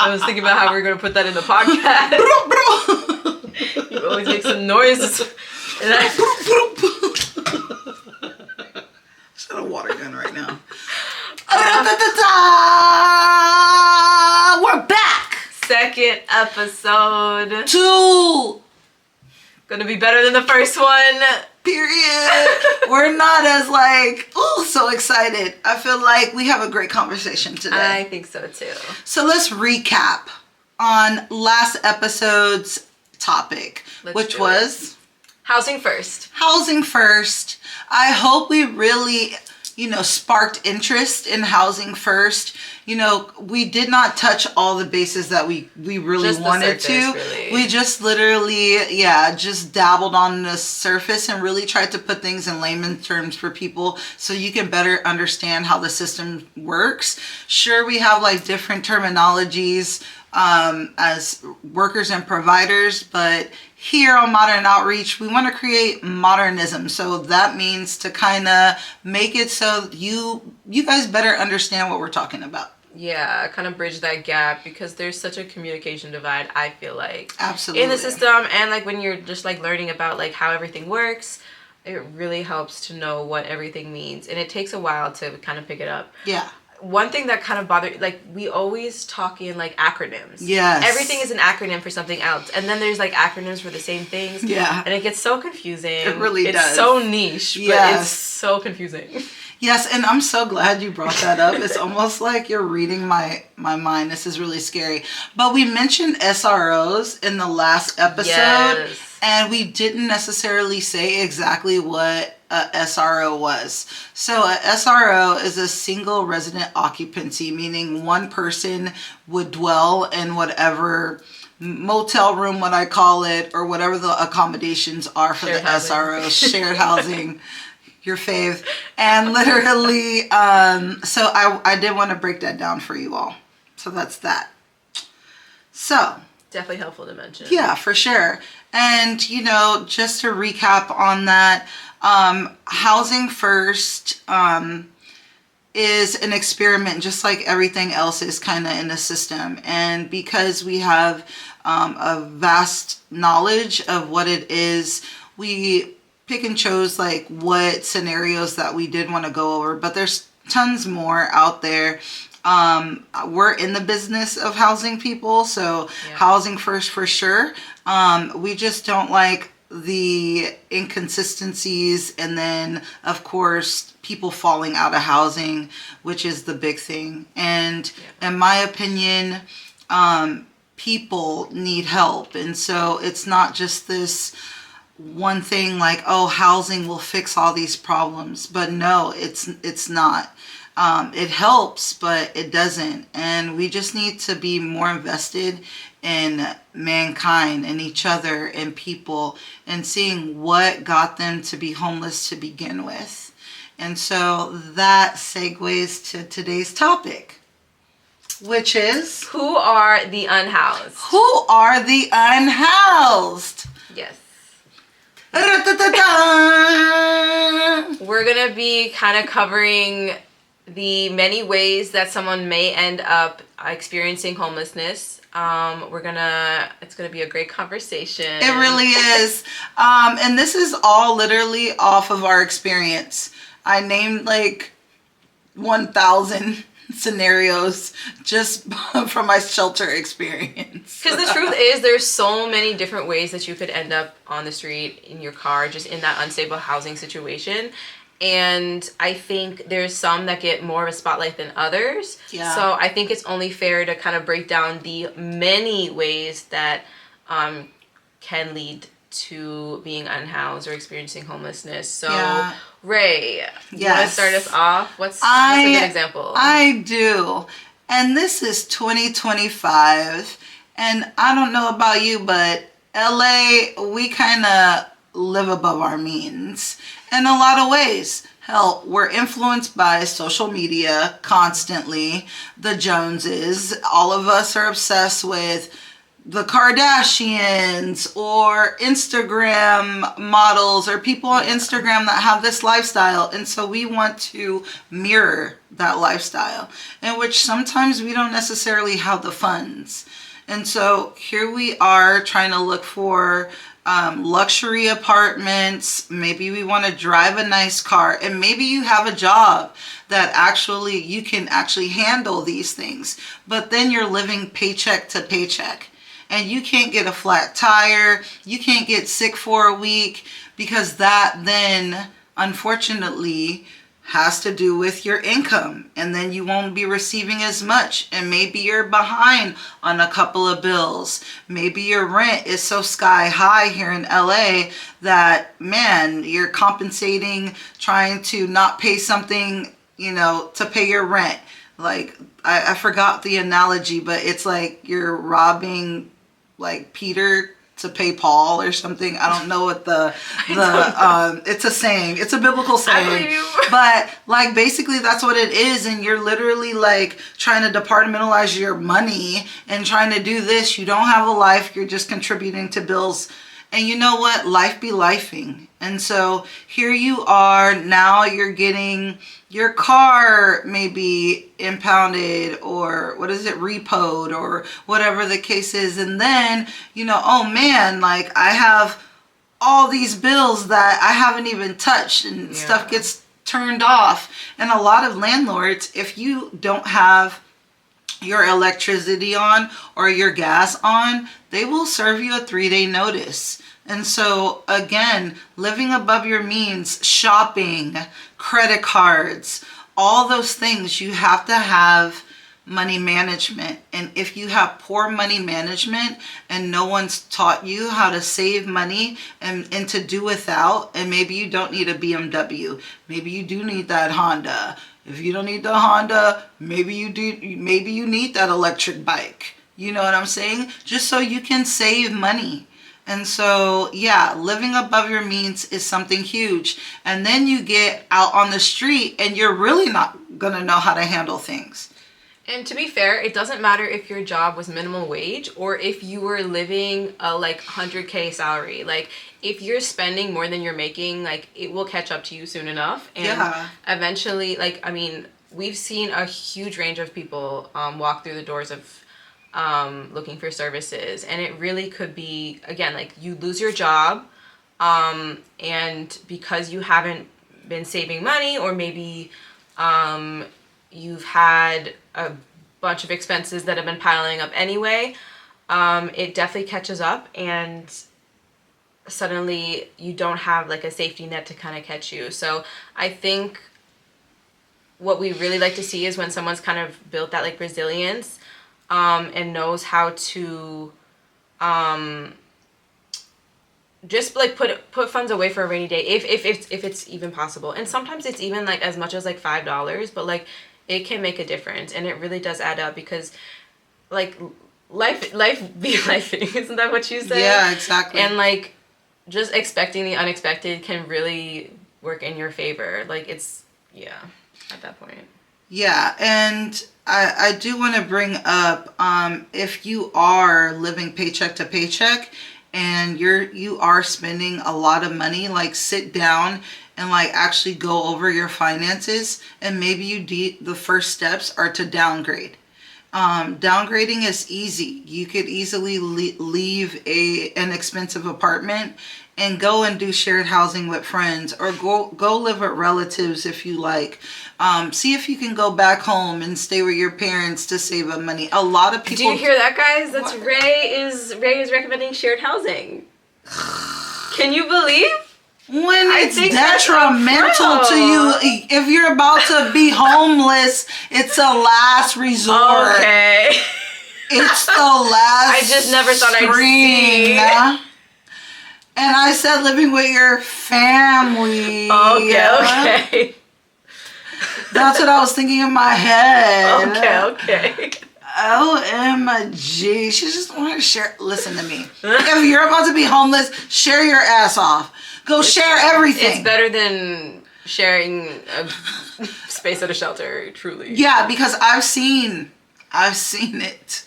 I was thinking about how we were going to put that in the podcast. You always make some noises. And Just got a water gun right now. We're back. Second episode. 2. Gonna be better than the first one. Period. We're not as so excited. I feel like we have a great conversation today. I think so too. So let's recap on last episode's topic, which was housing first. Housing first. I hope we really, sparked interest in housing first. We did not touch all the bases that we really just wanted surface, to. really. We just literally, just dabbled on the surface and really tried to put things in layman's terms for people so you can better understand how the system works. Sure, we have different terminologies as workers and providers, but here on Modern Outreach, we want to create modernism. So that means to kind of make it so you guys better understand what we're talking about. Yeah, kind of bridge that gap because there's such a communication divide, I feel like. Absolutely. In the system, and when you're just learning about how everything works, it really helps to know what everything means. And it takes a while to kind of pick it up. Yeah. One thing that kind of bothered, we always talk in acronyms. Yes. Everything is an acronym for something else. And then there's acronyms for the same things. Yeah. And it gets so confusing. It really does. It's so niche, but it's so confusing. Yes, and I'm so glad you brought that up. It's almost like you're reading my mind. This is really scary. But we mentioned SROs in the last episode. Yes. And we didn't necessarily say exactly what a SRO was. So a SRO is a single resident occupancy, meaning one person would dwell in whatever motel room, what I call it, or whatever the accommodations are for shared the housing. SRO, shared housing, your fave. And literally, so I did want to break that down for you all. So that's that. So Definitely helpful to mention. yeah, for sure. And, just to recap on that, housing first is an experiment, just like everything else is kind of in the system. And because we have a vast knowledge of what it is, we pick and chose what scenarios that we did want to go over. But there's tons more out there. We're in the business of housing people, so housing first for sure. We just don't like the inconsistencies, and then of course people falling out of housing, which is the big thing. And in my opinion, people need help, and so it's not just this one thing housing will fix all these problems. But no, it's not. It helps, but it doesn't. And we just need to be more invested in mankind and each other and people and seeing what got them to be homeless to begin with. And so that segues to today's topic, which is... Who are the unhoused? Who are the unhoused? Yes. We're going to be kind of covering the many ways that someone may end up experiencing homelessness. It's gonna be a great conversation. It really is. And this is all literally off of our experience. I named 1,000 scenarios just from my shelter experience. Because the truth is, there's so many different ways that you could end up on the street, in your car, just in that unstable housing situation. And I think there's some that get more of a spotlight than others. Yeah. So I think it's only fair to kind of break down the many ways that can lead to being unhoused or experiencing homelessness. So, Yeah. Ray, you want to start us off? What's a good example? I do. And this is 2025. And I don't know about you, but LA, we kind of live above our means in a lot of ways. Hell, we're influenced by social media constantly. The Joneses, all of us are obsessed with the Kardashians or Instagram models or people on Instagram that have this lifestyle. And so we want to mirror that lifestyle, in which sometimes we don't necessarily have the funds. And so here we are trying to look for luxury apartments. Maybe we want to drive a nice car, and maybe you have a job that actually you can actually handle these things, but then you're living paycheck to paycheck, and you can't get a flat tire, you can't get sick for a week, because that then unfortunately has to do with your income, and then you won't be receiving as much, and maybe you're behind on a couple of bills. Maybe your rent is so sky high here in LA that, man, you're compensating, trying to not pay something, to pay your rent. Like, I forgot the analogy, but it's like you're robbing like Peter to pay Paul or something. I don't know what it's a saying. It's a biblical saying. But like basically that's what it is, and you're literally like trying to departmentalize your money and trying to do this. You don't have a life. You're just contributing to bills. And you know what? Life be lifing. And so here you are, now you're getting your car maybe impounded, or repoed, or whatever the case is. And then, oh man, like I have all these bills that I haven't even touched, and stuff gets turned off. And a lot of landlords, if you don't have your electricity on or your gas on, they will serve you a 3-day notice. And so again, living above your means, shopping, credit cards, all those things, you have to have money management. And if you have poor money management and no one's taught you how to save money and to do without, and maybe you don't need a BMW, maybe you do need that Honda. If you don't need the Honda, maybe you do. Maybe you need that electric bike. You know what I'm saying? Just so you can save money. And so, yeah, living above your means is something huge. And then you get out on the street and you're really not going to know how to handle things. And to be fair, it doesn't matter if your job was minimum wage or if you were living a like 100K salary. Like if you're spending more than you're making, like it will catch up to you soon enough. And eventually, like, I mean, we've seen a huge range of people walk through the doors of looking for services, and it really could be, again, like you lose your job and because you haven't been saving money, or maybe you've had a bunch of expenses that have been piling up anyway, it definitely catches up, and suddenly you don't have like a safety net to kind of catch you. So I think what we really like to see is when someone's kind of built that like resilience and knows how to just like put funds away for a rainy day if it's even possible. And sometimes it's even like as much as like $5, but like it can make a difference, and it really does add up, because like life be lifing, isn't that what you said? Yeah, exactly. And like just expecting the unexpected can really work in your favor. Like it's, at that point. Yeah, and I do want to bring up, if you are living paycheck to paycheck and you are spending a lot of money, like sit down and like actually go over your finances, and maybe the first steps are to downgrade. Downgrading is easy. You could easily leave an expensive apartment and go and do shared housing with friends, or go live with relatives if you like. See if you can go back home and stay with your parents to save up money. A lot of people. Do you hear that, guys? That's what? Ray is recommending shared housing. Can you believe? When it's detrimental to you, if you're about to be homeless, it's a last resort. Okay. It's the last. I just never thought I'd see. And I said living with your family. Okay. That's what I was thinking in my head. Okay. OMG. She just wanted to share. Listen to me. If you're about to be homeless, share your ass off. Share everything. It's better than sharing a space at a shelter, truly. Yeah, because I've seen it.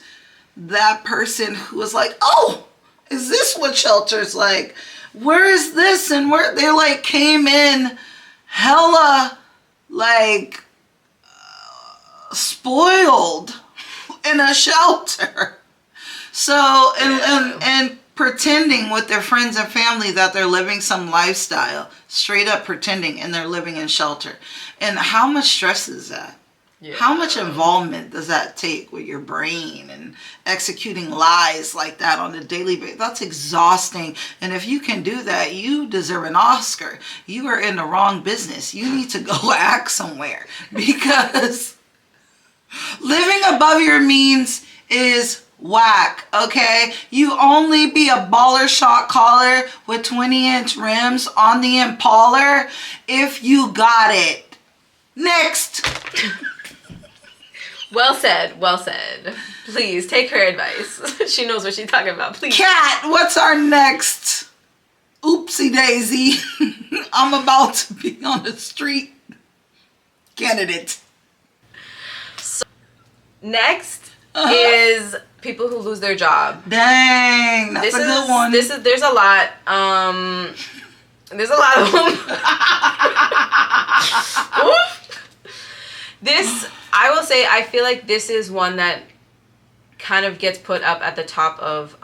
That person who was like, oh, is this what shelter's like? Where is this? And where they like came in hella like spoiled in a shelter. So, and pretending with their friends and family that they're living some lifestyle, straight up pretending, and they're living in shelter. And how much stress is that? Yeah. How much involvement does that take with your brain and executing lies like that on a daily basis? That's exhausting. And if you can do that, you deserve an Oscar. You are in the wrong business. You need to go act somewhere, because living above your means is whack, okay? You only be a baller shot caller with 20-inch rims on the Impala if you got it. Next. Well said, well said. Please take her advice. She knows what she's talking about. Please. Kat, what's our next oopsie daisy? I'm about to be on the street candidate. So, next is people who lose their job. Dang, that's a good one. There's a lot. There's a lot of them. This, I will say, I feel like this is one that kind of gets put up at the top of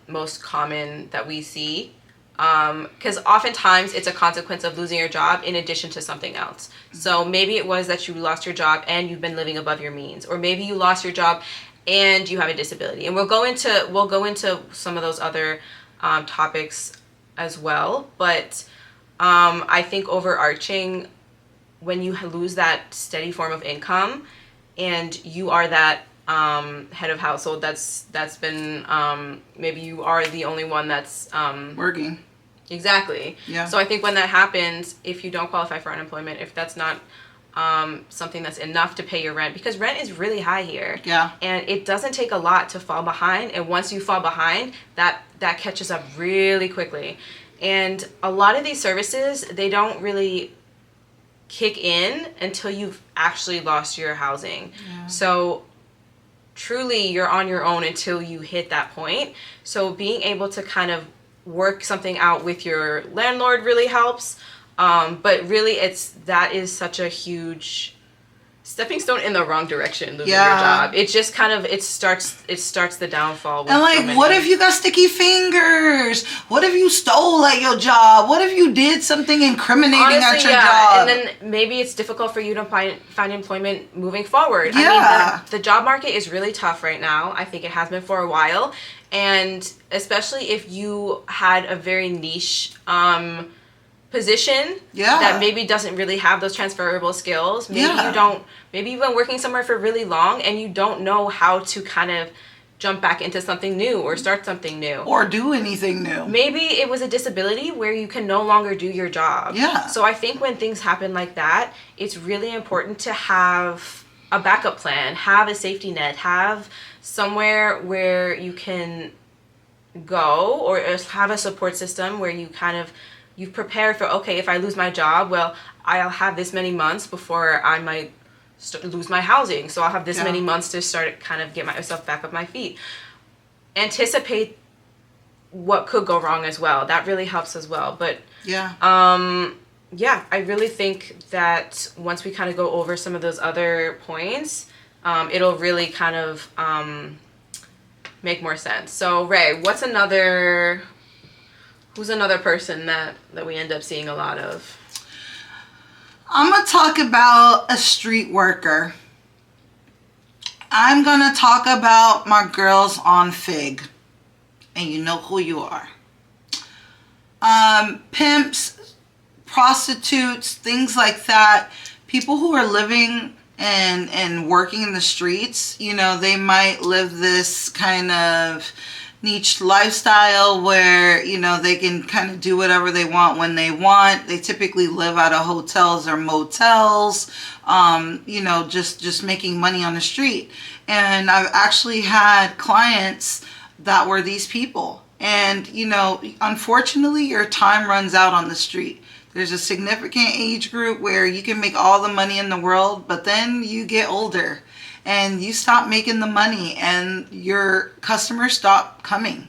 most common that we see. Because oftentimes it's a consequence of losing your job in addition to something else. So maybe it was that you lost your job and you've been living above your means, or maybe you lost your job and you have a disability. And we'll go into some of those other topics as well. But I think overarching, when you lose that steady form of income and you are that head of household that's been maybe you are the only one that's working. Exactly. Yeah. So I think when that happens, if you don't qualify for unemployment, if that's not something that's enough to pay your rent, because rent is really high here. Yeah. And it doesn't take a lot to fall behind, and once you fall behind, that catches up really quickly. And a lot of these services, they don't really kick in until you've actually lost your housing. Yeah. So truly you're on your own until you hit that point. So being able to kind of work something out with your landlord really helps. But really that is such a huge stepping stone in the wrong direction, losing your job. It just kind of, it starts the downfall. And like, what if you got sticky fingers? What if you stole at your job? What if you did something incriminating at your job? And then maybe it's difficult for you to find employment moving forward. Yeah. I mean, the job market is really tough right now. I think it has been for a while. And especially if you had a very niche position that maybe doesn't really have those transferable skills. Maybe you've been working somewhere for really long and you don't know how to kind of jump back into something new or start something new. Or do anything new. Maybe it was a disability where you can no longer do your job. Yeah. So I think when things happen like that, it's really important to have a backup plan, have a safety net, have somewhere where you can go, or have a support system where you kind of, you've prepared for, okay, if I lose my job, well, I'll have this many months before I might lose my housing. So I'll have this many months to start kind of get myself back up my feet. Anticipate what could go wrong as well. That really helps as well. But I really think that once we kind of go over some of those other points, it'll really kind of make more sense. So Ray, who's another person that we end up seeing a lot of? I'm going to talk about a street worker. I'm going to talk about my girls on Fig. And you know who you are. Pimps, prostitutes, things like that. People who are living and working in the streets, you know, they might live this kind of niche lifestyle where, you know, they can kind of do whatever they want when they want. They typically live out of hotels or motels, you know, just making money on the street. And I've actually had clients that were these people. And, you know, unfortunately, your time runs out on the street. There's a significant age group where you can make all the money in the world, but then you get older and you stop making the money and your customers stop coming.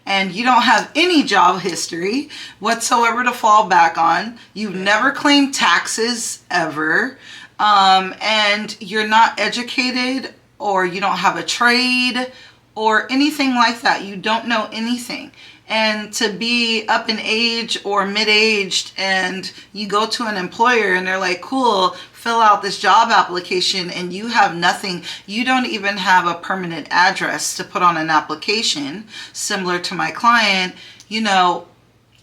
And you don't have any job history whatsoever to fall back on. You've never claimed taxes ever. and you're not educated, or you don't have a trade or anything like that. You don't know anything. And to be up in age or mid-aged, and you go to an employer and they're like, cool, fill out this job application, and you have nothing. You don't even have a permanent address to put on an application, similar to my client. You know,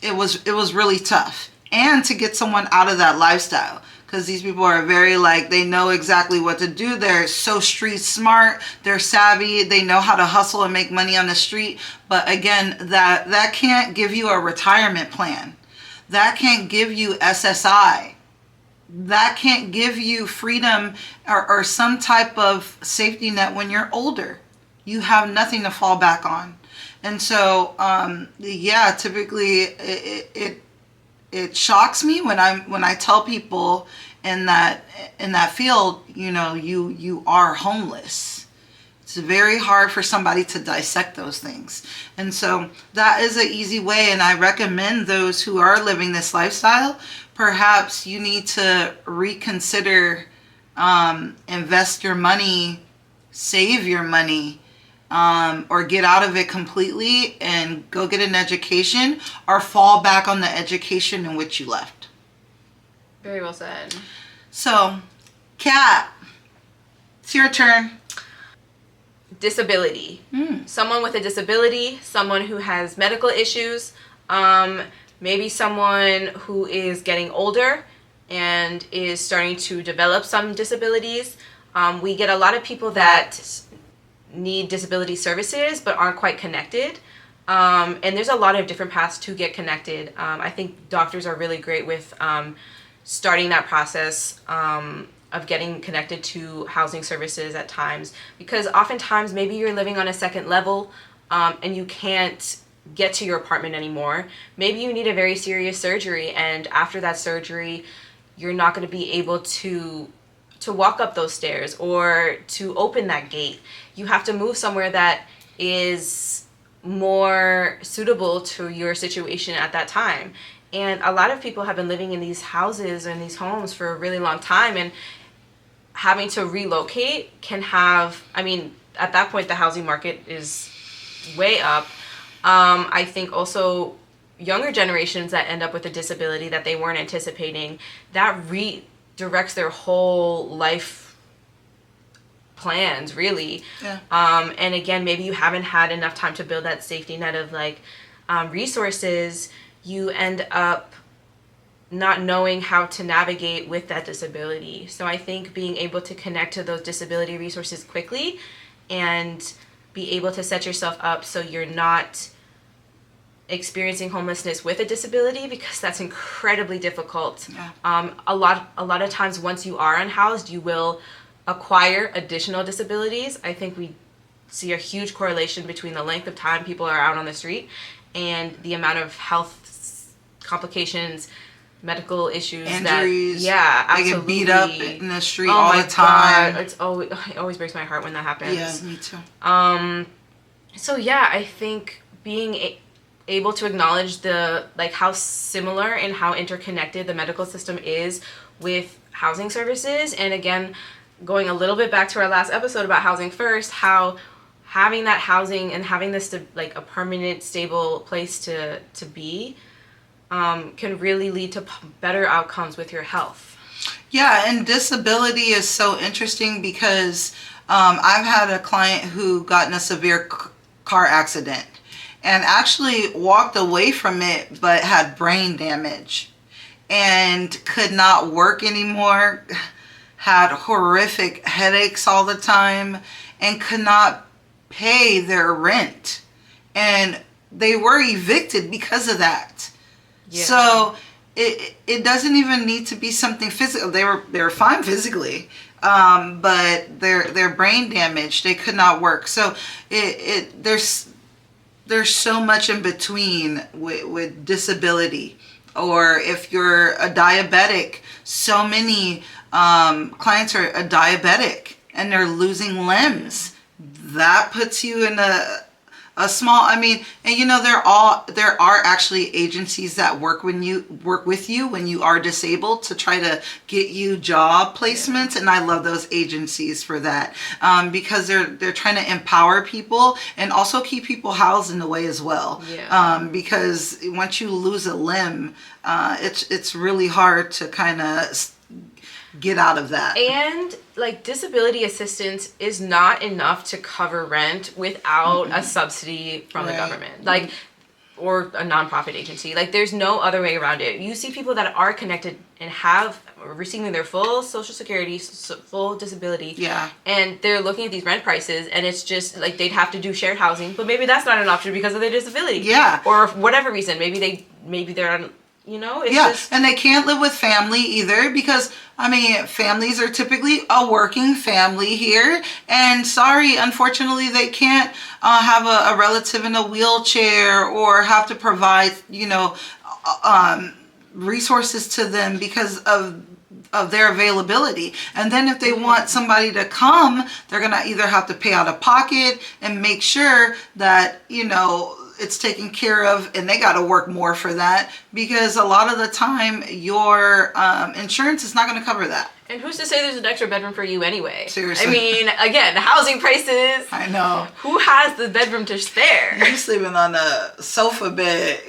it was really tough. And to get someone out of that lifestyle, because these people are very, like, they know exactly what to do. They're so street smart. They're savvy. They know how to hustle and make money on the street. But again, that can't give you a retirement plan. That can't give you SSI. That can't give you freedom or some type of safety net when you're older. You have nothing to fall back on. And so, yeah, typically it shocks me when I tell people in that field, you know, you are homeless. It's very hard for somebody to dissect those things. And so that is an easy way, and I recommend those who are living this lifestyle, perhaps you need to reconsider, invest your money, save your money, or get out of it completely and go get an education, or fall back on the education in which you left. Very well said. So, Kat, it's your turn. Disability. Someone with a disability, someone who has medical issues, maybe someone who is getting older and is starting to develop some disabilities. We get a lot of people that need disability services but aren't quite connected. And there's a lot of different paths to get connected. I think doctors are really great with starting that process of getting connected to housing services at times, because oftentimes maybe you're living on a second level and you can't get to your apartment anymore. Maybe you need a very serious surgery, and after that surgery you're not going to be able to walk up those stairs or to open that gate. You have to move somewhere that is more suitable to your situation at that time. And a lot of people have been living in these houses and these homes for a really long time, and having to relocate can have, I mean, at that point the housing market is way up. I think also younger generations that end up with a disability that they weren't anticipating, that redirects their whole life plans, really. Yeah. And again, maybe you haven't had enough time to build that safety net of resources. You end up not knowing how to navigate with that disability. So I think being able to connect to those disability resources quickly and be able to set yourself up so you're not experiencing homelessness with a disability, because that's incredibly difficult. Yeah. A lot of times once you are unhoused, you will acquire additional disabilities. I think we see a huge correlation between the length of time people are out on the street and the amount of health complications, medical issues, injuries. Yeah, they absolutely. get beat up in the street all the time. God. It always breaks my heart when that happens. Yeah, me too. So yeah, I think being able to acknowledge the how similar and how interconnected the medical system is with housing services, and again, going a little bit back to our last episode about housing first, how having that housing and having this a permanent, stable place to be can really lead to better outcomes with your health. Yeah, and disability is so interesting because I've had a client who got in a severe car accident and actually walked away from it, but had brain damage and could not work anymore, had horrific headaches all the time, and could not pay their rent. And they were evicted because of that. Yeah. So it doesn't even need to be something physical. They were fine physically, but their brain damage, they could not work. So there's so much in between with disability. Or if you're a diabetic, so many clients are a diabetic and they're losing limbs. That puts you in A small, I mean, and you know, there are actually agencies that work with you when you are disabled to try to get you job placements, and I love those agencies for that, because they're trying to empower people and also keep people housed in a way as well. Yeah. Because once you lose a limb, it's really hard to kind of get out of that. And like disability assistance is not enough to cover rent without a subsidy from the government. Like, or a nonprofit agency. Like, there's no other way around it. You see people that are connected and have receiving their full Social Security, full disability. Yeah. And they're looking at these rent prices, and it's just like they'd have to do shared housing, but maybe that's not an option because of their disability. Yeah. Or for whatever reason, maybe they're on. You know, it's just... and they can't live with family either because, I mean, families are typically a working family here. And sorry, unfortunately, they can't have a relative in a wheelchair or have to provide, you know, resources to them because of their availability. And then if they want somebody to come, they're going to either have to pay out of pocket and make sure that, you know, it's taken care of, and they got to work more for that because a lot of the time your insurance is not going to cover that. And who's to say there's an extra bedroom for you anyway? Seriously. I mean, again, housing prices. I know. Who has the bedroom to spare? You're sleeping on a sofa bed.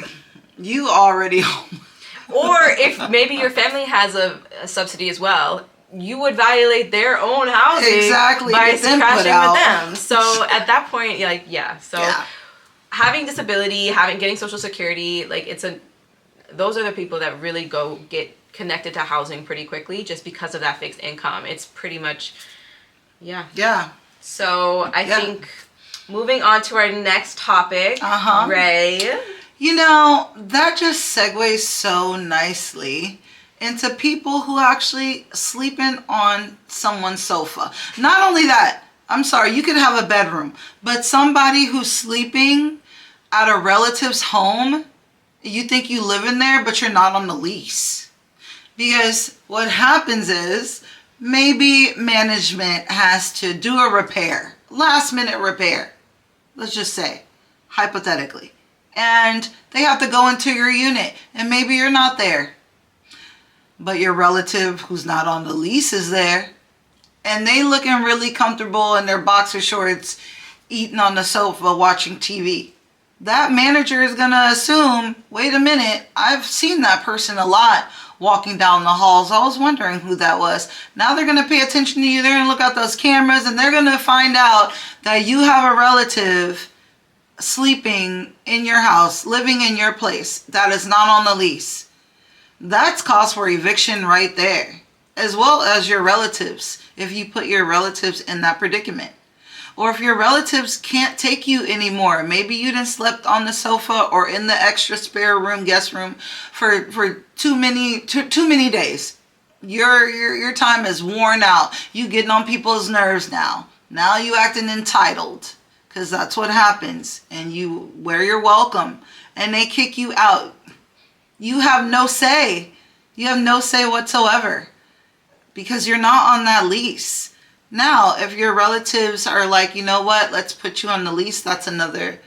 You already home. Or if maybe your family has a subsidy as well, you would violate their own housing by crashing with them. So at that point, like, having disability, getting Social Security, like those are the people that really get connected to housing pretty quickly just because of that fixed income. It's pretty much, Yeah. So I think moving on to our next topic, Ray. You know, that just segues so nicely into people who actually sleeping on someone's sofa. Not only that, I'm sorry, you could have a bedroom, but somebody who's sleeping at a relative's home, you think you live in there, but you're not on the lease. Because what happens is maybe management has to do a repair, last minute repair, let's just say, hypothetically. And they have to go into your unit, and maybe you're not there. But your relative who's not on the lease is there, and they looking really comfortable in their boxer shorts, eating on the sofa, watching TV. That manager is going to assume, wait a minute, I've seen that person a lot walking down the halls. I was wondering who that was. Now they're going to pay attention to you. They're going to look at those cameras, and they're going to find out that you have a relative sleeping in your house, living in your place that is not on the lease. That's cause for eviction right there, as well as your relatives, if you put your relatives in that predicament. Or if your relatives can't take you anymore, maybe you done slept on the sofa or in the extra spare room, guest room, for too many days. Your time is worn out. You getting on people's nerves now. Now you acting entitled, because that's what happens. And you wear your welcome, and they kick you out. You have no say. You have no say whatsoever, because you're not on that lease. Now, if your relatives are like, you know what, let's put you on the lease, that's another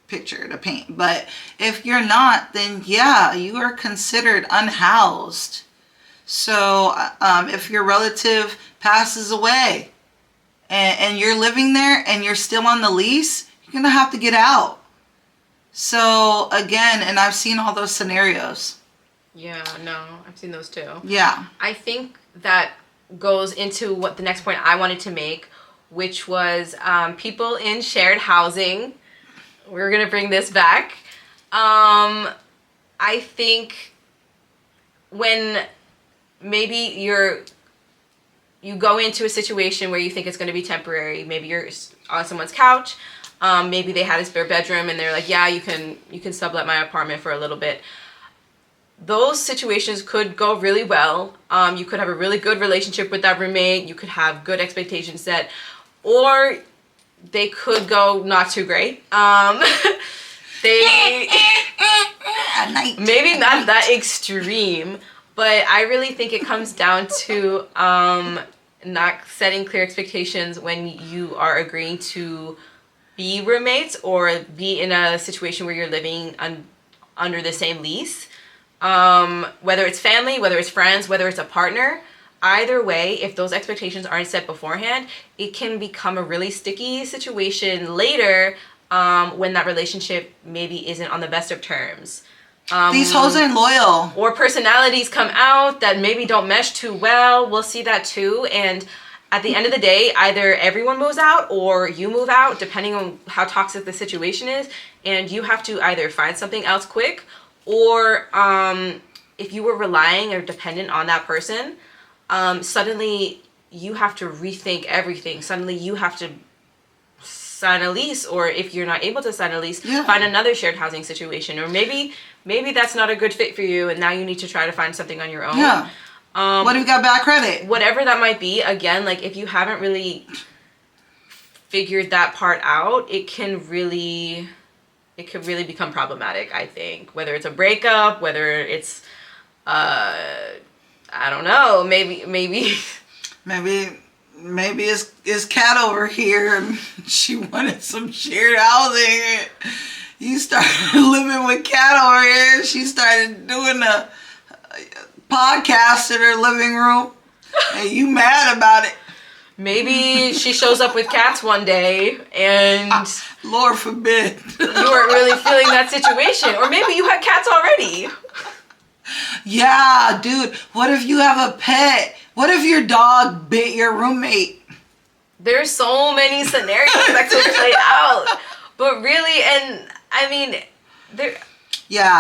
picture to paint. But if you're not, then yeah, you are considered unhoused. So if your relative passes away and you're living there and you're still on the lease, you're going to have to get out. So again, and I've seen all those scenarios. Yeah, no, I've seen those too. Yeah. I think that goes into what the next point I wanted to make, which was people in shared housing. We're going to bring this back. I think when maybe you go into a situation where you think it's going to be temporary, maybe you're on someone's couch, maybe they had a spare bedroom and they're like, yeah, you can sublet my apartment for a little bit. Those situations could go really well. You could have a really good relationship with that roommate. You could have good expectations set, or they could go not too great. Maybe not that extreme, but I really think it comes down to not setting clear expectations when you are agreeing to be roommates or be in a situation where you're living under the same lease. Whether it's family, whether it's friends, whether it's a partner, either way, if those expectations aren't set beforehand, it can become a really sticky situation later when that relationship maybe isn't on the best of terms. These hoes ain't loyal. Or personalities come out that maybe don't mesh too well. We'll see that too. And at the end of the day, either everyone moves out or you move out, depending on how toxic the situation is. And you have to either find something else quick, or if you were relying or dependent on that person, suddenly you have to rethink everything. Suddenly you have to sign a lease, or if you're not able to sign a lease, find another shared housing situation. Or maybe that's not a good fit for you and now you need to try to find something on your own. Yeah. What if you got bad credit? Whatever that might be, again, like if you haven't really figured that part out, it could really become problematic, I think. Whether it's a breakup, whether it's I don't know, maybe it's Cat over here and she wanted some shared housing. You started living with Cat over here. She started doing a podcast in her living room and you mad about it. Maybe she shows up with cats one day and Lord forbid. You weren't really feeling that situation. Or maybe you had cats already. Yeah, dude. What if you have a pet? What if your dog bit your roommate? There's so many scenarios that could play out. But really, and I mean,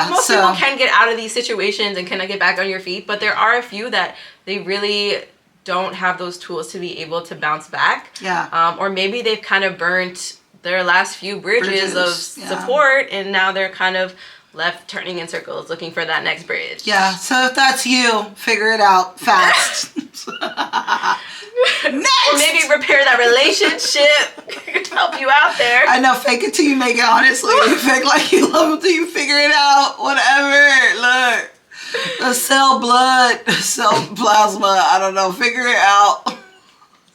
most people can get out of these situations and can get back on your feet, but there are a few that they really don't have those tools to be able to bounce back. Yeah. Or maybe they've kind of burnt their last few bridges of support, and now they're kind of left turning in circles looking for that next bridge. Yeah, so if that's you, figure it out fast. Next! Or maybe repair that relationship to help you out there. I know, fake it till you make it, honestly. Fake like you love them till you figure it out. Whatever. Look. Sell blood, sell plasma. I don't know. Figure it out.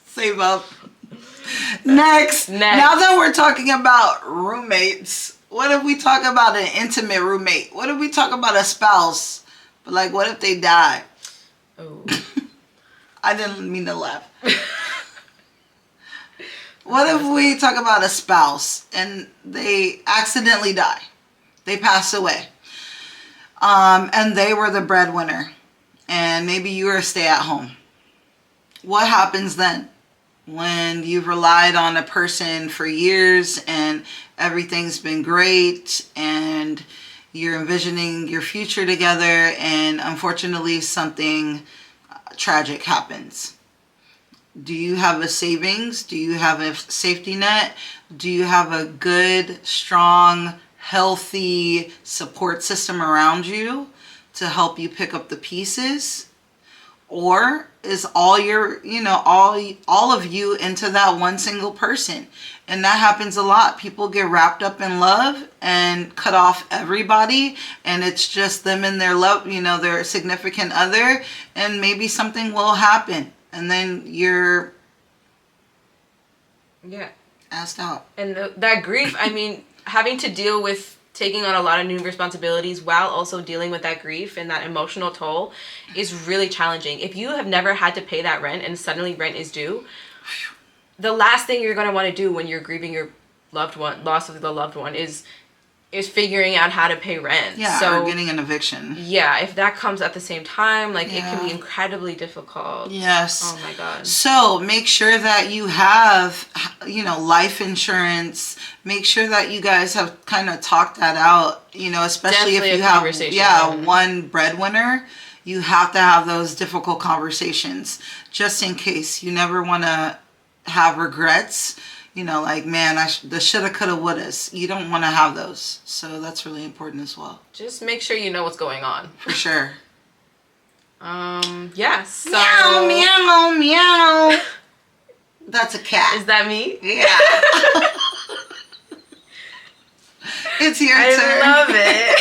Save up. Next. Now that we're talking about roommates, what if we talk about an intimate roommate? What if we talk about a spouse? But like, what if they die? Oh. I didn't mean to laugh. What if we talk about a spouse and they accidentally die? They pass away. And they were the breadwinner. And maybe you were a stay-at-home. What happens then? When you've relied on a person for years and everything's been great and you're envisioning your future together and unfortunately something tragic happens. Do you have a savings? Do you have a safety net? Do you have a good, strong, healthy support system around you to help you pick up the pieces? Or is all your, all of you into that one single person? And that happens a lot. People get wrapped up in love and cut off everybody, and it's just them and their love, their significant other, and maybe something will happen, and then you're asked out. And that grief, I mean, having to deal with taking on a lot of new responsibilities while also dealing with that grief and that emotional toll is really challenging. If you have never had to pay that rent and suddenly rent is due, the last thing you're going to want to do when you're grieving your loved one, loss of the loved one, is figuring out how to pay rent. Yeah, so, or getting an eviction. Yeah, if that comes at the same time, it can be incredibly difficult. Yes. Oh my God. So make sure that you have, life insurance. Make sure that you guys have kind of talked that out, especially Definitely if you have, one breadwinner. You have to have those difficult conversations just in case. You never want to have regrets. Man, the shoulda, coulda, wouldas. You don't want to have those. So that's really important as well. Just make sure you know what's going on. For sure. Yes. So... Meow, meow, meow. That's a cat. Is that me? Yeah. It's your turn. I love it.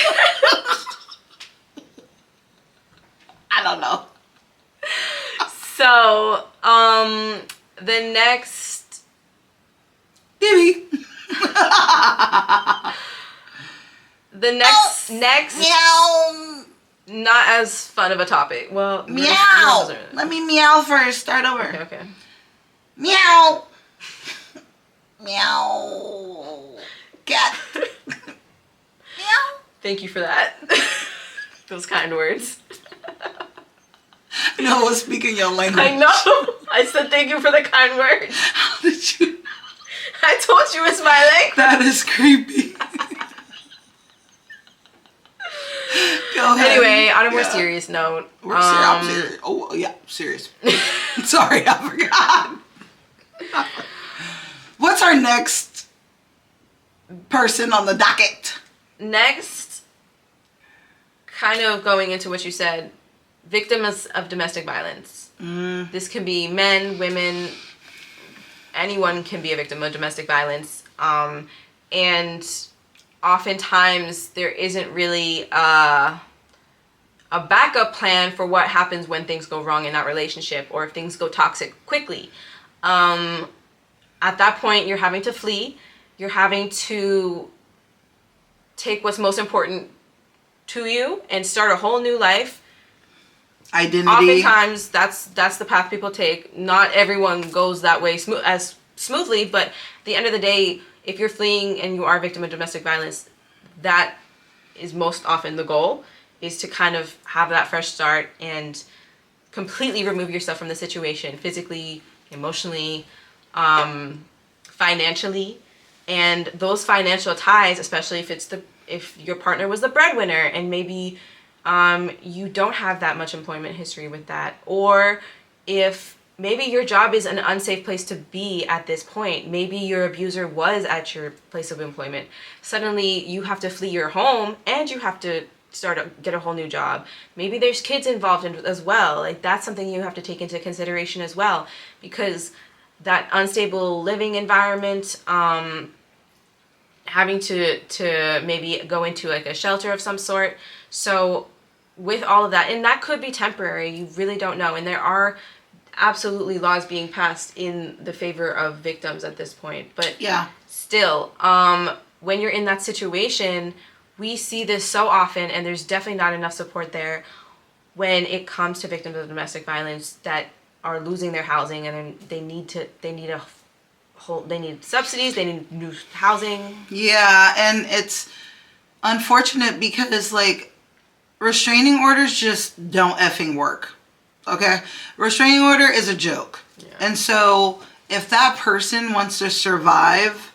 I don't know. So, the next... Baby. The next Meow. not as fun of a topic. Well, Meow. Let me meow first. Start over. Okay. Meow. Meow. Cat. Meow. Thank you for that. Those kind words. No one's speaking your language. I know. I said thank you for the kind words. How did you? I told you it's my language. That is creepy. Go ahead. Anyway, on a more serious note. I'm serious. Oh, yeah, serious. Sorry, I forgot. What's our next person on the docket? Next, kind of going into what you said, victims of domestic violence. This can be men, women, anyone can be a victim of domestic violence. And oftentimes there isn't really a backup plan for what happens when things go wrong in that relationship or if things go toxic quickly. At that point, you're having to flee. You're having to take what's most important to you and start a whole new life. Identity. Oftentimes, that's the path people take. Not everyone goes that way as smoothly, but at the end of the day, if you're fleeing and you are a victim of domestic violence, that is most often the goal, is to kind of have that fresh start and completely remove yourself from the situation, physically, emotionally, financially. And those financial ties, especially if your partner was the breadwinner and maybe you don't have that much employment history with that, or if maybe your job is an unsafe place to be at this point, maybe your abuser was at your place of employment, suddenly you have to flee your home and you have to get a whole new job. Maybe there's kids involved as well. Like, that's something you have to take into consideration as well, because that unstable living environment, having to maybe go into like a shelter of some sort. So with all of that, and that could be temporary, you really don't know. And there are absolutely laws being passed in the favor of victims at this point. But yeah, still, when you're in that situation, we see this so often, and there's definitely not enough support there when it comes to victims of domestic violence that are losing their housing, and they need subsidies, they need new housing. Yeah, and it's unfortunate because, like, restraining orders just don't effing work. Okay? Restraining order is a joke. Yeah. And so if that person wants to survive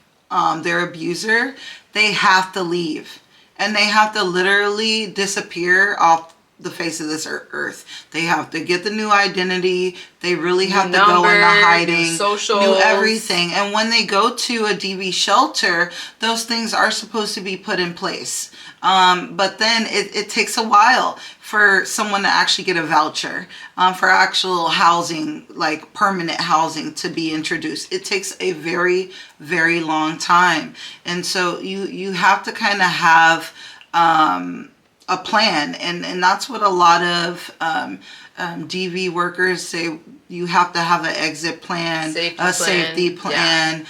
their abuser, they have to leave. And they have to literally disappear off the face of this earth. They have to get the new identity. They really have to go into hiding, new everything. And when they go to a DV shelter, those things are supposed to be put in place. But then it takes a while for someone to actually get a voucher, for actual housing, like permanent housing, to be introduced. It takes a very, very long time. And so you have to kind of have a plan, and that's what a lot of DV workers say. You have to have an exit plan, safety plan,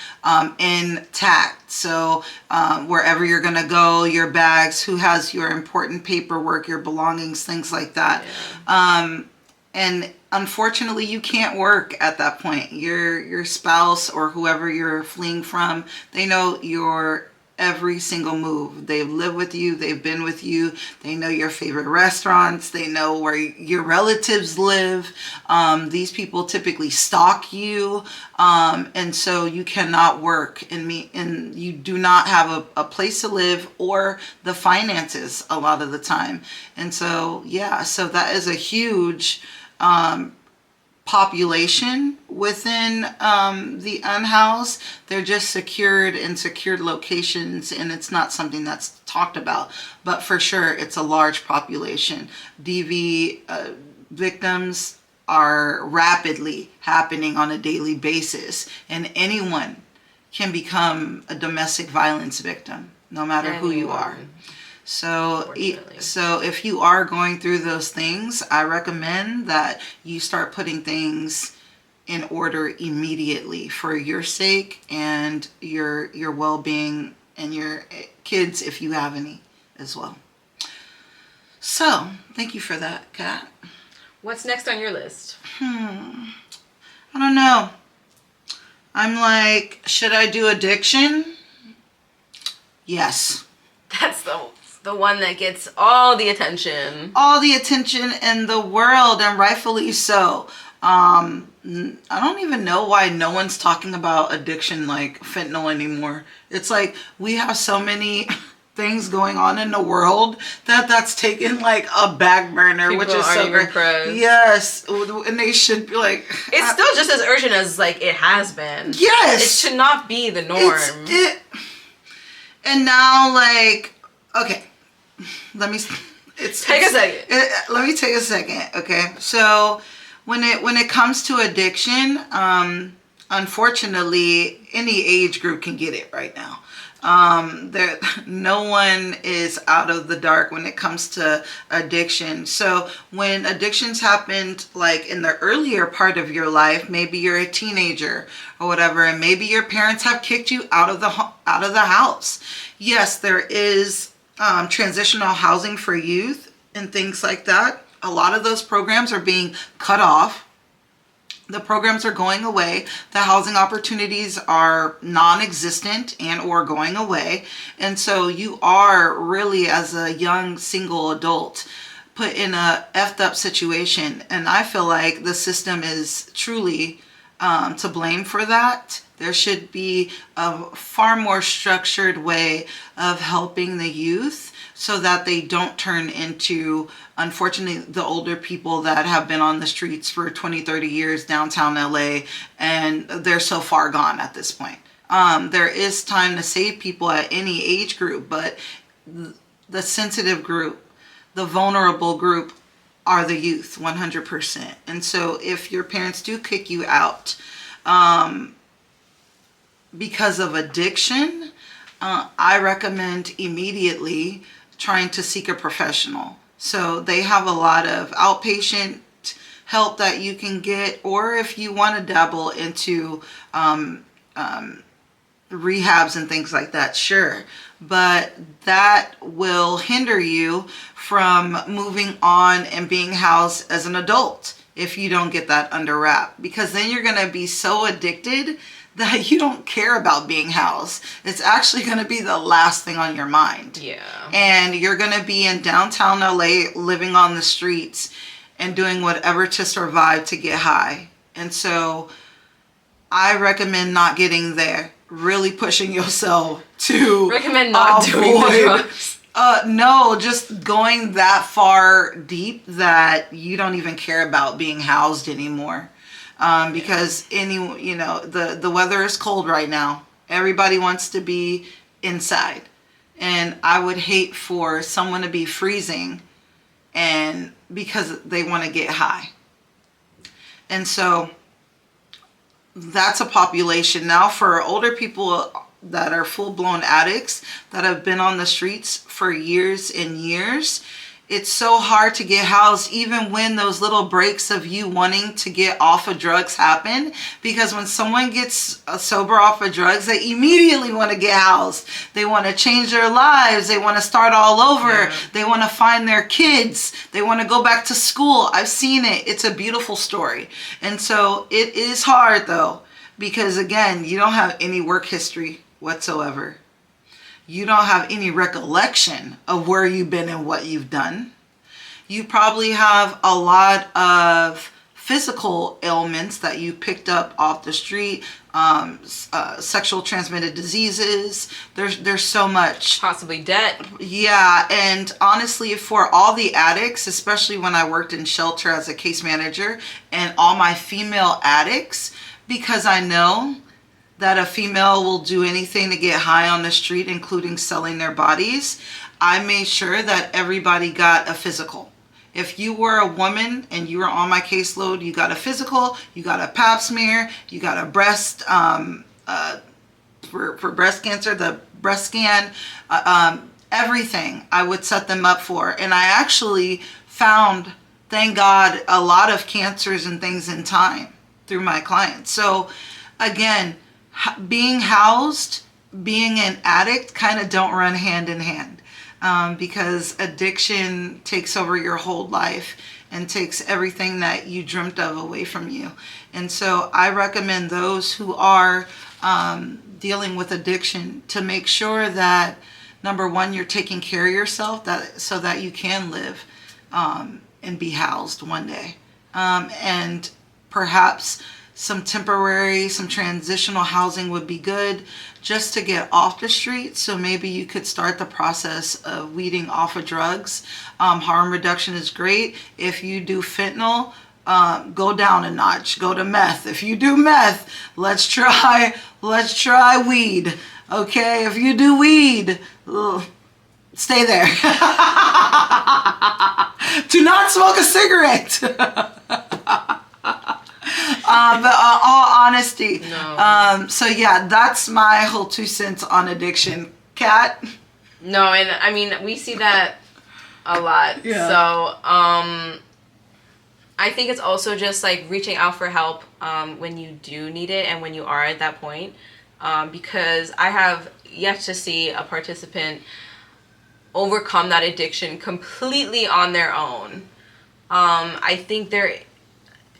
intact. So wherever you're going to go, your bags, who has your important paperwork, your belongings, things like that. Yeah. And unfortunately, you can't work at that point. Your spouse or whoever you're fleeing from, they know your every single move. They've lived with you. They've been with you. They know your favorite restaurants. They know where your relatives live. These people typically stalk you. And so you cannot work and you do not have a place to live or the finances a lot of the time. And so, yeah, so that is a huge population within the unhoused. They're just secured in secured locations, and it's not something that's talked about, but for sure it's a large population. DV victims are rapidly happening on a daily basis, and anyone can become a domestic violence victim, no matter who you are. So if you are going through those things, I recommend that you start putting things in order immediately for your sake and your well-being and your kids if you have any as well. So, thank you for that, Kat. What's next on your list? I don't know. I'm like, should I do addiction? Yes. That's the one that gets all the attention. All the attention in the world, and rightfully so. I don't even know why no one's talking about addiction like fentanyl anymore. It's like we have so many things going on in the world that's taken like a back burner, People which is aren't so even great. pressed. Yes, and they should be like. It's still just as urgent as like it has been. Yes, it should not be the norm. And now, like, okay, let me. Take a second. Let me take a second. Okay, so when it comes to addiction, unfortunately, any age group can get it right now. No one is out of the dark when it comes to addiction. So when addictions happened like in the earlier part of your life, maybe you're a teenager or whatever, and maybe your parents have kicked you out of the house. Yes, there is transitional housing for youth and things like that. A lot of those programs are being cut off. The programs are going away. The housing opportunities are non-existent and or going away. And so you are really, as a young single adult, put in a effed up situation. And I feel like the system is truly to blame for that. There should be a far more structured way of helping the youth so that they don't turn into, unfortunately, the older people that have been on the streets for 20, 30 years downtown LA, and they're so far gone at this point. There is time to save people at any age group, but the sensitive group, the vulnerable group are the youth, 100%. And so if your parents do kick you out because of addiction, I recommend immediately trying to seek a professional. So they have a lot of outpatient help that you can get, or if you want to dabble into rehabs and things like that, sure. But that will hinder you from moving on and being housed as an adult if you don't get that under wrap, because then you're going to be so addicted that you don't care about being housed. It's actually going to be the last thing on your mind. Yeah. And you're going to be in downtown LA living on the streets and doing whatever to survive to get high. And so I recommend not getting there. Really pushing yourself to recommend not doing the drugs. No, just going that far deep that you don't even care about being housed anymore. Because the weather is cold right now. Everybody wants to be inside. And I would hate for someone to be freezing and because they want to get high. And so that's a population. Now for older people that are full-blown addicts that have been on the streets for years and years, it's so hard to get housed even when those little breaks of you wanting to get off of drugs happen, because when someone gets sober off of drugs, they immediately want to get housed. They want to change their lives. They want to start all over. Yeah. They want to find their kids. They want to go back to school. I've seen it. It's a beautiful story. And so it is hard though, because again, you don't have any work history whatsoever. You don't have any recollection of where you've been and what you've done. You probably have a lot of physical ailments that you picked up off the street, sexual transmitted diseases. There's so much. Possibly debt. Yeah, and honestly, for all the addicts, especially when I worked in shelter as a case manager, and all my female addicts, because I know that a female will do anything to get high on the street, including selling their bodies, I made sure that everybody got a physical. If you were a woman and you were on my caseload, you got a physical, you got a pap smear, you got a breast, for breast cancer, the breast scan, everything I would set them up for. And I actually found, thank God, a lot of cancers and things in time through my clients. So again, being housed being an addict kind of don't run hand in hand, because addiction takes over your whole life and takes everything that you dreamt of away from you. And so I recommend those who are dealing with addiction to make sure that, number one, you're taking care of yourself, that so that you can live and be housed one day. And perhaps some transitional housing would be good just to get off the street. So maybe you could start the process of weeding off of drugs. Harm reduction is great. If you do fentanyl, go down a notch, go to meth. If you do meth, let's try weed. Okay, if you do weed, stay there. Do not smoke a cigarette. But all honesty, no. So yeah, that's my whole 2 cents on addiction. Kat? No, and I mean, we see that a lot. Yeah. So, I think it's also just like reaching out for help when you do need it and when you are at that point. Because I have yet to see a participant overcome that addiction completely on their own. I think there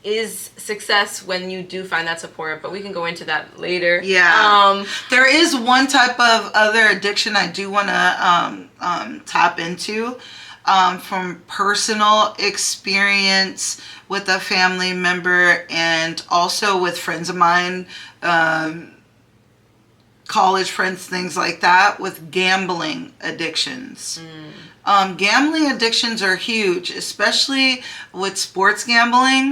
is success when you do find that support, but we can go into that later. Yeah. There is one type of other addiction I do want to tap into, from personal experience with a family member and also with friends of mine, college friends, things like that, with gambling addictions. Gambling addictions are huge, especially with sports gambling,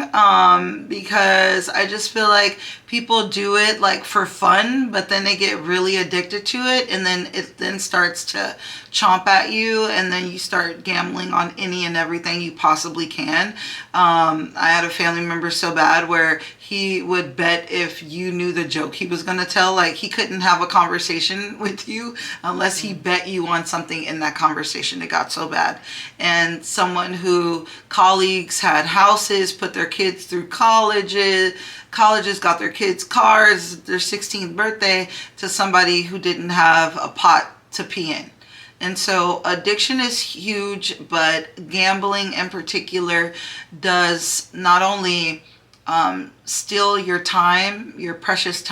because I just feel like people do it like for fun, but then they get really addicted to it, and then it then starts to chomp at you, and then you start gambling on any and everything you possibly can. I had a family member so bad where he would bet if you knew the joke he was going to tell. Like, he couldn't have a conversation with you unless he bet you on something in that conversation. It got so bad. And someone who colleagues had houses, put their kids through colleges, got their kids cars, their 16th birthday, to somebody who didn't have a pot to pee in. And so addiction is huge, but gambling in particular does not only steal your time, your precious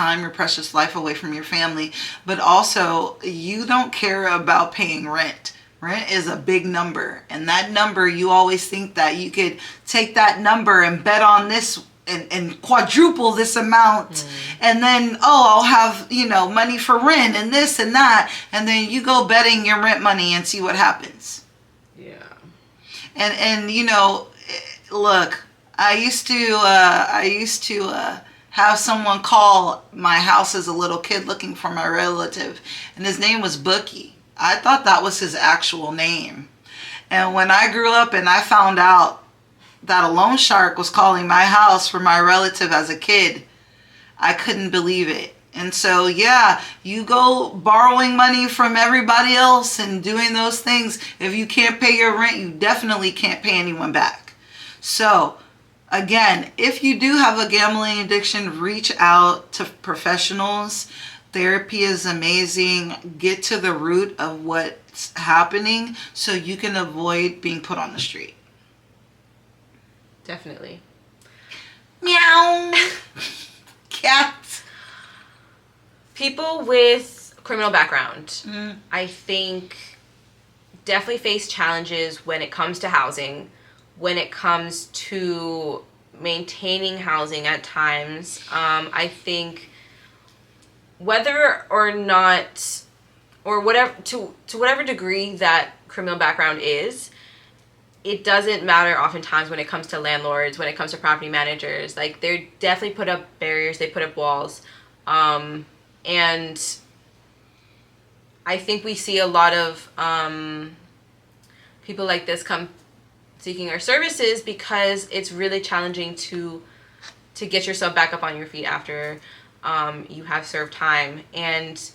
life away from your family, but also you don't care about paying rent. Rent is a big number, and that number, you always think that you could take that number and bet on this and quadruple this amount, and then, I'll have, money for rent and this and that, and then you go betting your rent money and see what happens. Yeah. And look, I used to have someone call my house as a little kid looking for my relative, and his name was Bookie. I thought that was his actual name. And when I grew up and I found out that a loan shark was calling my house for my relative as a kid, I couldn't believe it. And so, yeah, you go borrowing money from everybody else and doing those things. If you can't pay your rent, you definitely can't pay anyone back. So, again, if you do have a gambling addiction, reach out to professionals. Therapy is amazing. Get to the root of what's happening so you can avoid being put on the street. Definitely. Meow. Cat. People with criminal background, I think, definitely face challenges when it comes to housing, when it comes to maintaining housing at times. I think whether or not, or whatever, to whatever degree that criminal background is, it doesn't matter oftentimes when it comes to landlords, when it comes to property managers. Like, they definitely put up barriers, they put up walls. And I think we see a lot of people like this come seeking our services because it's really challenging to get yourself back up on your feet after you have served time. And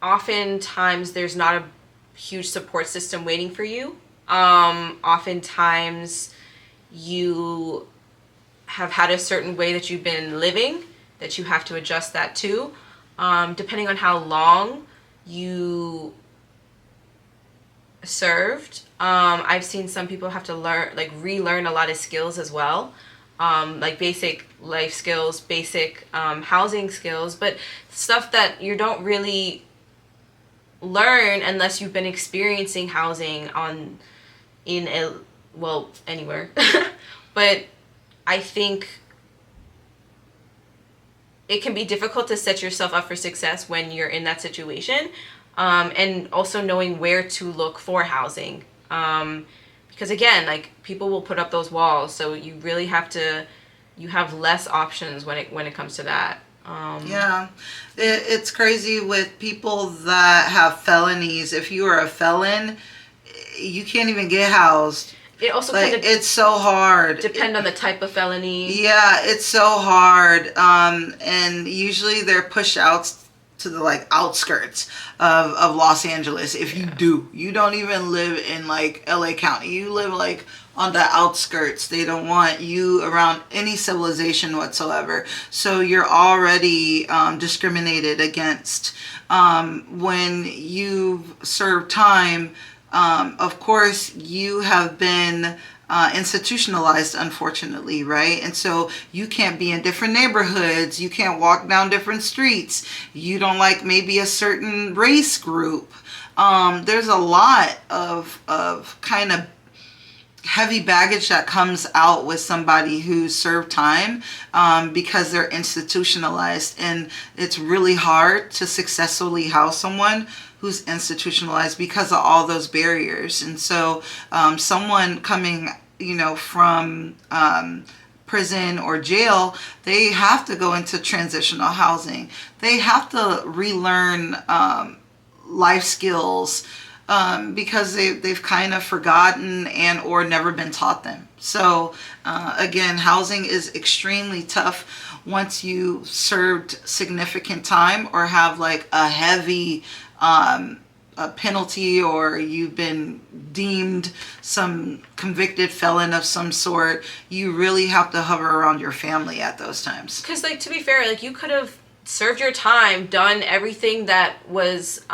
oftentimes there's not a huge support system waiting for you. Oftentimes you have had a certain way that you've been living that you have to adjust that to. depending on how long you served. I've seen some people have to relearn a lot of skills as well, like basic life skills, basic housing skills, but stuff that you don't really learn unless you've been experiencing housing anywhere. But I think it can be difficult to set yourself up for success when you're in that situation, and also knowing where to look for housing, because again, like, people will put up those walls, so you really you have less options when it comes to that. Yeah, it's crazy with people that have felonies. If you are a felon, you can't even get housed. It also it's so hard. Depend on the type of felony. Yeah, it's so hard. And usually they're pushed out to the outskirts of Los Angeles. If you don't even live in LA County. You live on the outskirts. They don't want you around any civilization whatsoever. So you're already discriminated against. When you've served time, of course, you have been institutionalized, unfortunately, right? And so you can't be in different neighborhoods. You can't walk down different streets. You don't like maybe a certain race group. There's a lot of kind of heavy baggage that comes out with somebody who served time, because they're institutionalized, and it's really hard to successfully house someone who's institutionalized because of all those barriers. And so someone coming from prison or jail, they have to go into transitional housing. They have to relearn life skills, because they've kind of forgotten and or never been taught them. So again, housing is extremely tough once you served significant time or have a heavy a penalty, or you've been deemed some convicted felon of some sort. You really have to hover around your family at those times. Because to be fair, you could have served your time, done everything that was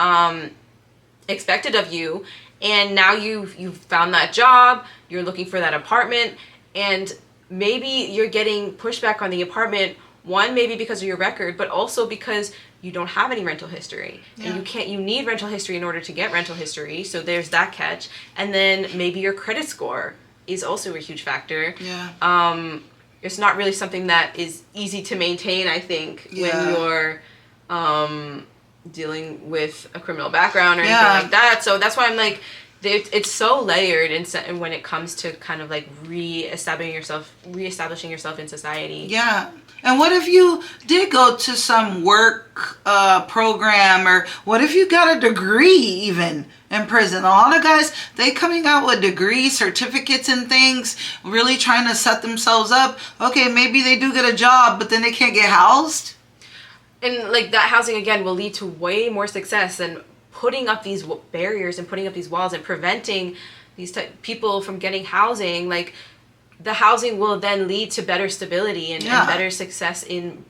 expected of you, and now you've found that job, you're looking for that apartment, and maybe you're getting pushback on the apartment, one, maybe because of your record, but also because you don't have any rental history. Yeah. And you need rental history in order to get rental history, so there's that catch. And then maybe your credit score is also a huge factor. Yeah. It's not really something that is easy to maintain, I think, when you're dealing with a criminal background or anything like that. So that's why I'm it's so layered and when it comes to kind of reestablishing yourself in society. Yeah. And what if you did go to some work program, or what if you got a degree even in prison? A lot of guys, they coming out with degrees, certificates and things, really trying to set themselves up. Okay, maybe they do get a job, but then they can't get housed. And that housing, again, will lead to way more success than putting up these barriers and putting up these walls and preventing these people from getting housing. The housing will then lead to better stability and better success in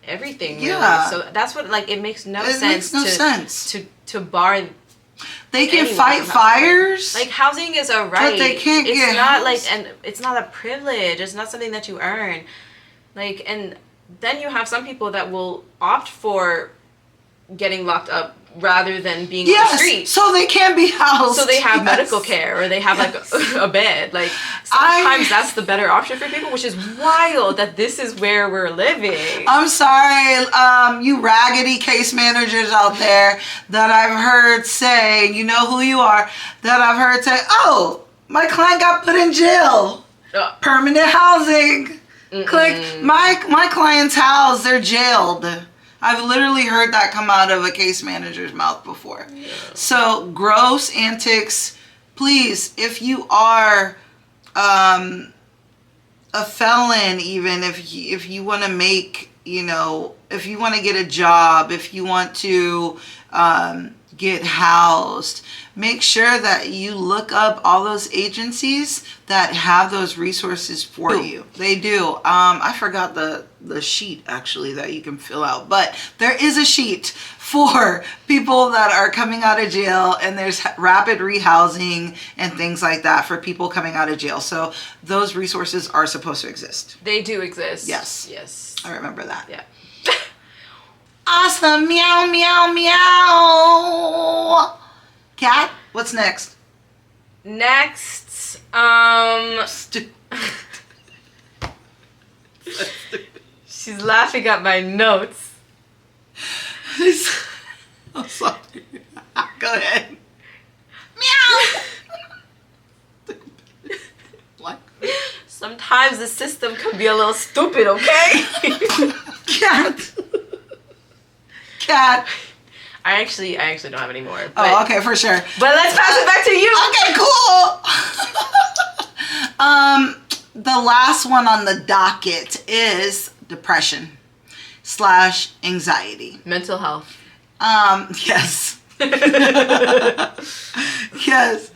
everything. Really. Yeah. So that's what it makes no sense to bar. They can fight fires. Housing is a right. But they can't it's get not housed. and it's not a privilege. It's not something that you earn. And then you have some people that will opt for getting locked up rather than being on the street. So they can be housed. So they have medical care, or they have a bed. Sometimes that's the better option for people, which is wild that this is where we're living. I'm sorry, you raggedy case managers out there that I've heard say, you know who you are, that I've heard say, oh, my client got put in jail. Permanent housing. Click, my client's housed, they're jailed. I've literally heard that come out of a case manager's mouth before. Yeah. So gross antics. Please, if you are a felon, even if you want to make, if you want to get a job, if you want to get housed. Make sure that you look up all those agencies that have those resources for you. They do. I forgot the sheet actually that you can fill out, but there is a sheet for people that are coming out of jail, and there's rapid rehousing and things like that for people coming out of jail. So those resources are supposed to exist. They do exist. Yes. Yes. I remember that. Yeah. Awesome. Meow, meow, meow. Cat, what's next? Next, she's laughing at my notes. I'm sorry. Go ahead. Meow. What? Sometimes the system can be a little stupid, okay? Cat. Cat. I actually don't have any more. But, Oh, okay, for sure. But let's pass it back to you. Okay, cool. The last one on the docket is depression / anxiety. Mental health. Yes. Yes.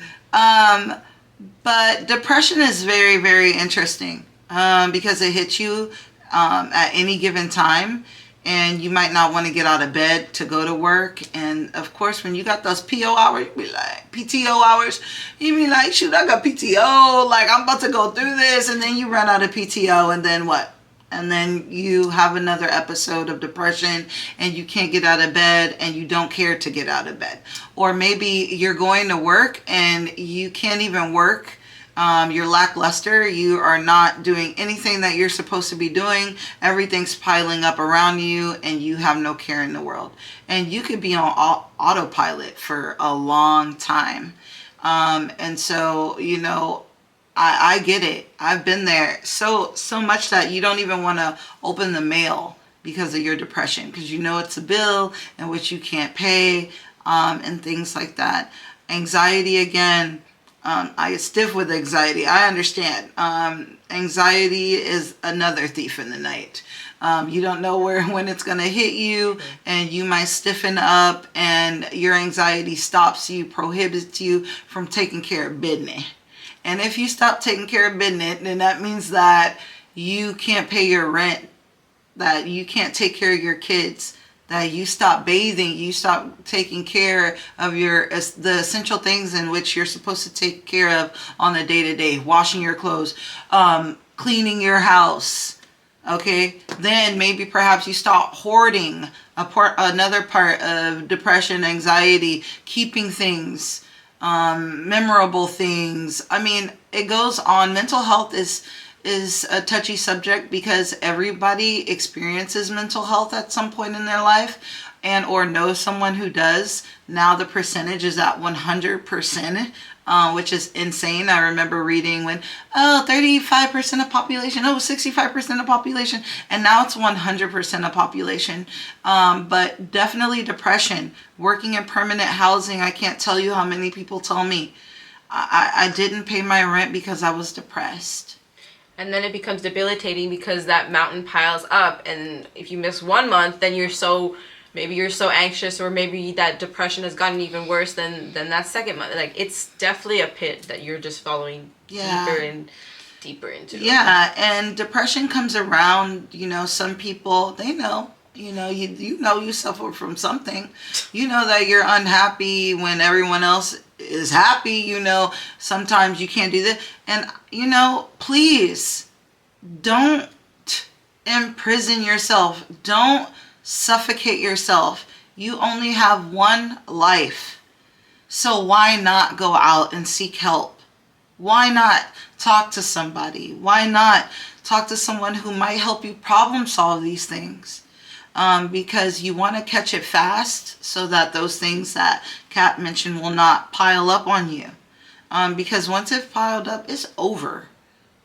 But depression is very, very interesting because it hits you at any given time. And you might not want to get out of bed to go to work. And of course, when you got those PO hours, you be like, PTO hours, you be like, shoot, I got PTO. Like, I'm about to go through this. And then you run out of PTO. And then what? And then you have another episode of depression and you can't get out of bed and you don't care to get out of bed. Or maybe you're going to work and you can't even work. You're lackluster. You are not doing anything that you're supposed to be doing. Everything's piling up around you and you have no care in the world. And you could be on autopilot for a long time. And so, you know, I get it. I've been there so much that you don't even want to open the mail because of your depression, because you know it's a bill in which you can't pay, and things like that. Anxiety again. I get stiff with anxiety. I understand. Anxiety is another thief in the night. You don't know when it's going to hit you, and you might stiffen up, and your anxiety stops you, prohibits you from taking care of business. And if you stop taking care of business, then that means that you can't pay your rent, that you can't take care of your kids, that you stop bathing, you stop taking care of the essential things in which you're supposed to take care of on a day-to-day, washing your clothes, cleaning your house, okay? Then maybe perhaps you stop hoarding, another part of depression, anxiety, keeping things, memorable things. I mean, it goes on. Mental health is a touchy subject because everybody experiences mental health at some point in their life and or knows someone who does. Now the percentage is at 100%, which is insane. I remember reading when 35% of population, 65% of population, and now it's 100% of population. But definitely depression. Working in permanent housing, I can't tell you how many people tell me I didn't pay my rent because I was depressed. And then it becomes debilitating because that mountain piles up, and if you miss 1 month, then maybe you're so anxious, or maybe that depression has gotten even worse than that second month. Like, it's definitely a pit that you're just following deeper and deeper into. Yeah, and depression comes around, you know, some people, they know. You know, you suffer from something. You know that you're unhappy when everyone else is happy. You know, sometimes you can't do this. And, you know, please don't imprison yourself. Don't suffocate yourself. You only have one life. So why not go out and seek help? Why not talk to somebody? Why not talk to someone who might help you problem solve these things? Because you want to catch it fast so that those things that Kat mentioned will not pile up on you. Because once it's piled up, it's over.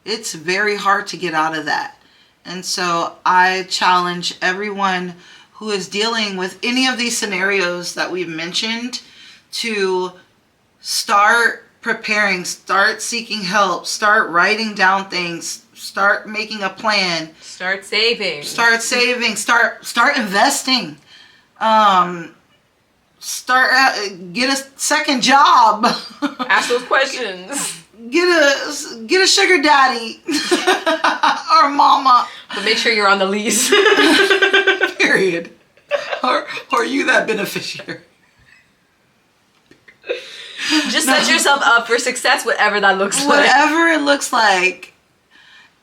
It's very hard to get out of that. And so I challenge everyone who is dealing with any of these scenarios that we've mentioned to start preparing, start seeking help, start writing down things, start making a plan. Start saving. Start investing. start, get a second job. Ask those questions. Get a sugar daddy or mama. But make sure you're on the lease. Period. Or you that beneficiary. Just set yourself up for success, whatever that looks like. Whatever it looks like.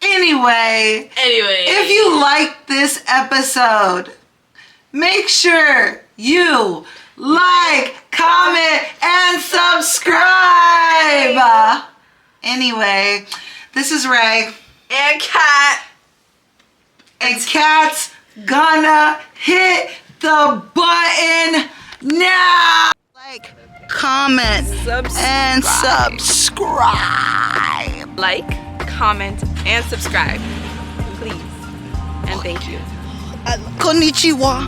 Anyway, if you like this episode, make sure you like, comment, and subscribe. Anyway, this is Ray. And Kat. And Kat's gonna hit the button now. Like, comment, and subscribe. Like, comment, and subscribe. Please. And thank you. Konnichiwa.